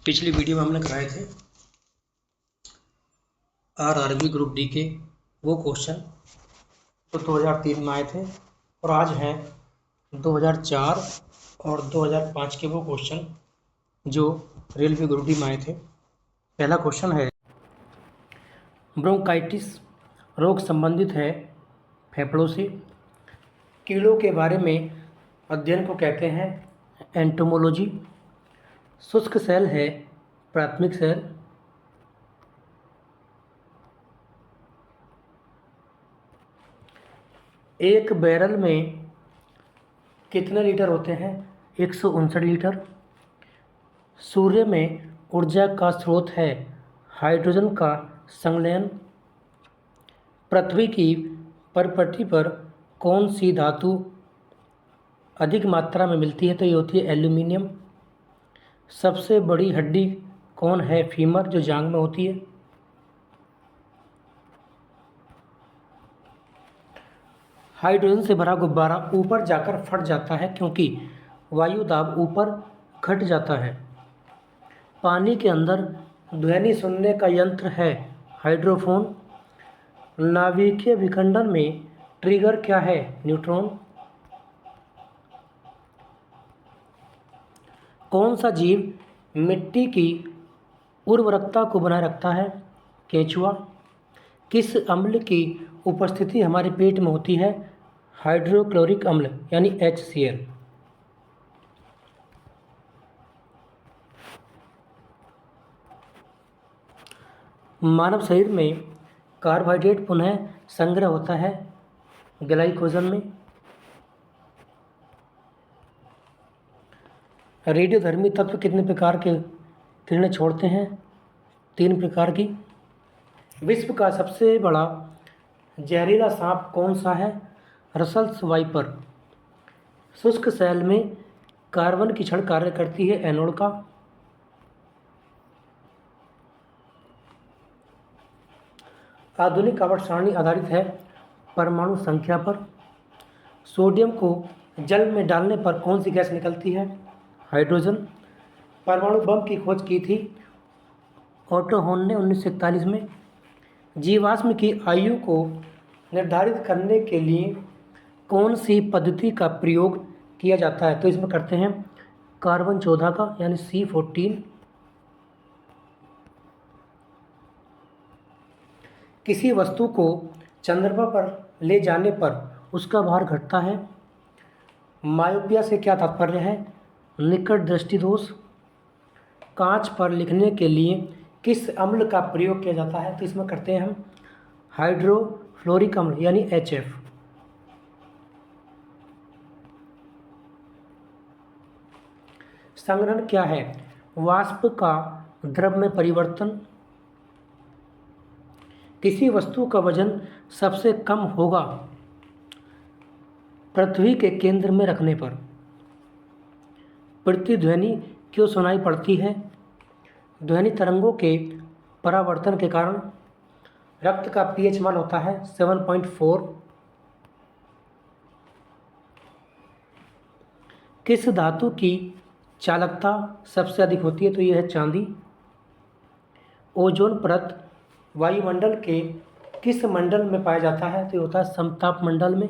पिछली वीडियो में हमने कराए थे आरआरबी ग्रुप डी के वो क्वेश्चन तो 2003 में आए थे और आज हैं 2004 और 2005 के वो क्वेश्चन जो रेलवे ग्रुप डी में आए थे। पहला क्वेश्चन है, ब्रोंकाइटिस रोग संबंधित है फेफड़ों से। कीड़ों के बारे में अध्ययन को कहते हैं एंटोमोलॉजी। शुष्क सेल है प्राथमिक सेल। एक बैरल में कितने लीटर होते हैं? 159 लीटर। सूर्य में ऊर्जा का स्रोत है हाइड्रोजन का संलयन। पृथ्वी की परपटी पर कौन सी धातु अधिक मात्रा में मिलती है? तो ये होती है एल्यूमिनियम। सबसे बड़ी हड्डी कौन है? फीमर, जो जांघ में होती है। हाइड्रोजन से भरा गुब्बारा ऊपर जाकर फट जाता है क्योंकि वायु दाब ऊपर घट जाता है। पानी के अंदर ध्वनि सुनने का यंत्र है हाइड्रोफोन। नाभिकीय विखंडन में ट्रिगर क्या है? न्यूट्रॉन। कौन सा जीव मिट्टी की उर्वरकता को बनाए रखता है? केंचुआ। किस अम्ल की उपस्थिति हमारे पेट में होती है? हाइड्रोक्लोरिक अम्ल यानी HCl। मानव शरीर में कार्बोहाइड्रेट पुनः संग्रह होता है ग्लाइकोजन में। रेडियोधर्मी तत्व कितने प्रकार के किरणें छोड़ते हैं? 3 प्रकार की। विश्व का सबसे बड़ा जहरीला सांप कौन सा है? Russell's wiper. शुष्क सेल में कार्बन की छड़ कार्य करती है एनोड का। आधुनिक आवर्त सारणी आधारित है परमाणु संख्या पर। सोडियम को जल में डालने पर कौन सी गैस निकलती है? हाइड्रोजन। परमाणु बम की खोज की थी ऑटो हॉर्न ने 1941 में। जीवाश्म की आयु को निर्धारित करने के लिए कौन सी पद्धति का प्रयोग किया जाता है? तो इसमें करते हैं कार्बन 14 का यानी C14। किसी वस्तु को चंद्रमा पर ले जाने पर उसका भार घटता है। मायोपिया से क्या तात्पर्य है? निकट दृष्टि दोष। कांच पर लिखने के लिए किस अम्ल का प्रयोग किया जाता है? तो इसमें करते हैं हम हाइड्रोफ्लोरिक अम्ल यानी HF। संघनन क्या है? वाष्प का द्रव में परिवर्तन। किसी वस्तु का वजन सबसे कम होगा पृथ्वी के केंद्र में रखने पर। प्रतिध्वनि क्यों सुनाई पड़ती है? ध्वनि तरंगों के परावर्तन के कारण। रक्त का pH मान होता है 7.4। किस धातु की चालकता सबसे अधिक होती है? तो यह है चांदी। ओजोन परत वायुमंडल के किस मंडल में पाया जाता है? तो ये होता है समताप मंडल में।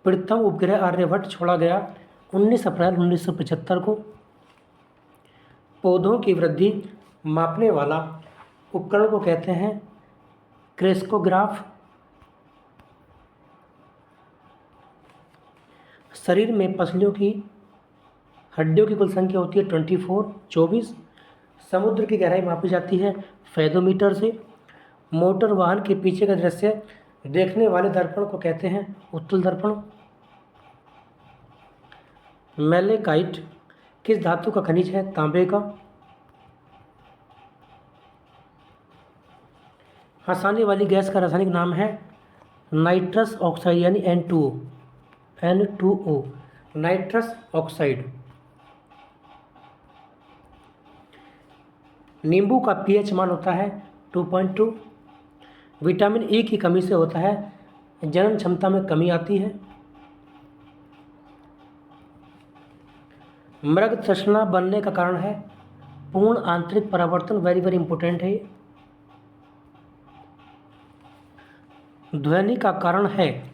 प्रथम उपग्रह आर्यभट्ट छोड़ा गया 19 अप्रैल 1975 को। पौधों की वृद्धि मापने वाला उपकरण को कहते हैं क्रेस्कोग्राफ। शरीर में पसलियों की हड्डियों की कुल संख्या होती है 24। समुद्र की गहराई मापी जाती है फैथोमीटर से। मोटर वाहन के पीछे का दृश्य देखने वाले दर्पण को कहते हैं उत्तल दर्पण। मैलेकाइट किस धातु का खनिज है? तांबे का। हंसाने वाली गैस का रासायनिक नाम है नाइट्रस ऑक्साइड यानी N2O नाइट्रस ऑक्साइड। नींबू का pH मान होता है 2.2। विटामिन E की कमी से होता है जनन क्षमता में कमी आती है। मृग तृष्णा बनने का कारण है पूर्ण आंतरिक परावर्तन वेरी वेरी इंपॉर्टेंट है। ध्वनि का कारण है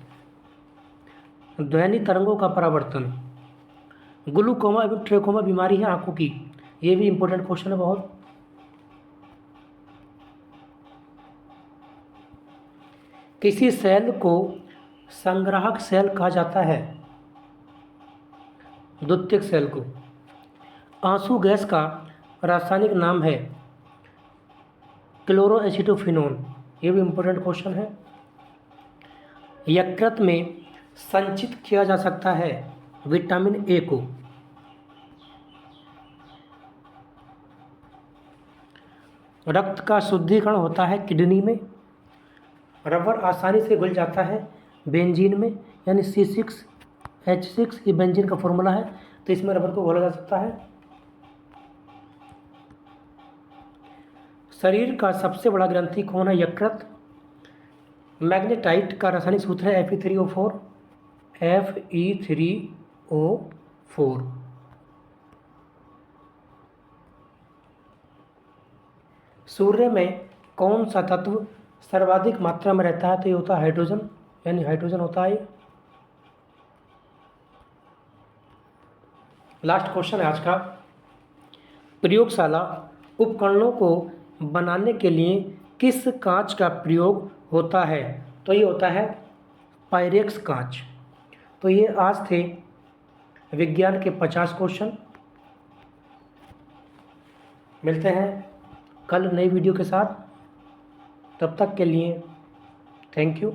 ध्वनि तरंगों का परावर्तन। ग्लूकोमा एवं ट्रेकोमा बीमारी है आंखों की, ये भी इंपॉर्टेंट क्वेश्चन है बहुत। किसी सेल को संग्राहक सेल कहा जाता है, द्वितीयक सेल को। आंसू गैस का रासायनिक नाम है क्लोरोएसिटोफिनोन, ये भी इंपॉर्टेंट क्वेश्चन है। यकृत में संचित किया जा सकता है विटामिन ए को। रक्त का शुद्धिकरण होता है किडनी में। रबर आसानी से घुल जाता है बेंजीन में, यानी C6H6 ये बेंजीन का फॉर्मूला है, तो इसमें रबर को घोला जा सकता है। शरीर का सबसे बड़ा ग्रंथि कौन है? यकृत। मैग्नेटाइट का रासायनिक सूत्र है Fe3O4। Fe3O4। सूर्य में कौन सा तत्व सर्वाधिक मात्रा में रहता है? तो ये होता है हाइड्रोजन, यानी हाइड्रोजन होता है। लास्ट क्वेश्चन है आज का। प्रयोगशाला उपकरणों को बनाने के लिए किस कांच का प्रयोग होता है? तो ये होता है पायरेक्स कांच। तो ये आज थे विज्ञान के 50 क्वेश्चन। मिलते हैं कल नई वीडियो के साथ, तब तक के लिए थैंक यू।